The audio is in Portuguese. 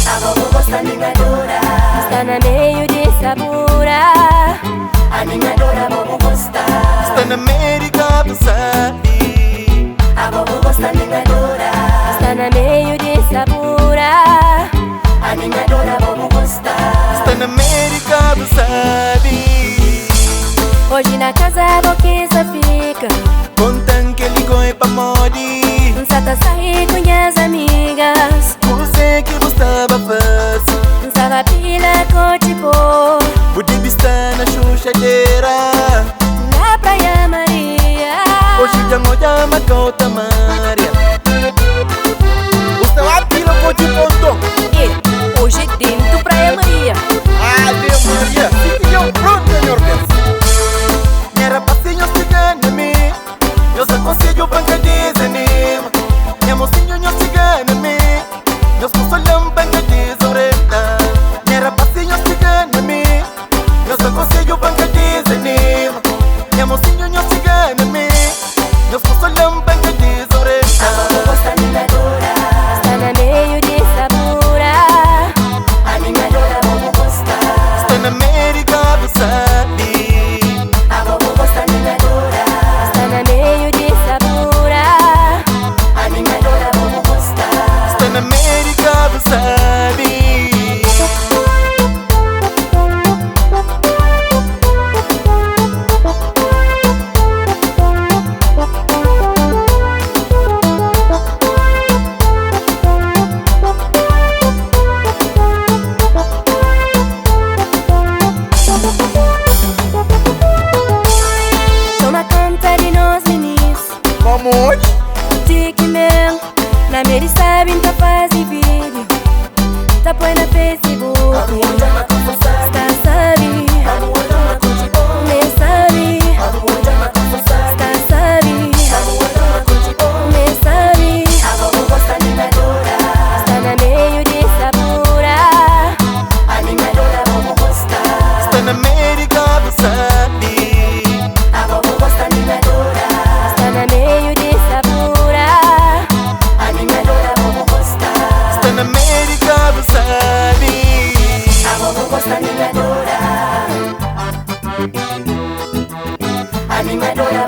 A vovó gosta animadora, Está na meio de sabura. animadora, vovó gosta. Está na América do Sabe. A vovó gosta animadora, Está na meio de sabura. animadora, vovó gosta. Está na América do Sabe. Hoje na casa a boquinha fica. Contam que ligou é pra modi. Sata sair com as amigas. Você que gostava fácil. Sava pila cotipo. O Dibi está na chuchadeira. Na praia Maria. Hoje já olha Macota Maria. Você vai pila com de ponto. E hoje dentro praia Maria. Ave Maria. Fique eu pronto, senhor Deus. Era passinho cigana me. Eu só consigo banca desanima. Minha mocinho eu cigana me. Eu só solham banca desorenta. Era passinho cigana me. Eu só consigo banca desanima. Minha mocinho eu cigana me. Eu só solham banca desorenta. A vovó gosta animadora, Está na meio de sabura. animadora, vovó gosta. Está na América do Sabe. A vovó gosta animadora, Está na meio de sabura. animadora, vovó gosta. Está na América do Sabe. Toma conta de nós meninos. Como hoje? Tique meu. Na Mary sabe tá fazendo vídeo. Tá põe na Facebook. Está sabe. Me sabe. Está sabe. Me sabe. A vovó gosta animadora, Está na meio de sabura. animadora, vovó gosta. Está na América do Sabe. A vovó gosta animadora, Está na meio de sabura. animadora, vovó gosta. Está na América do Sabe. A vovó gosta animadora, animadora,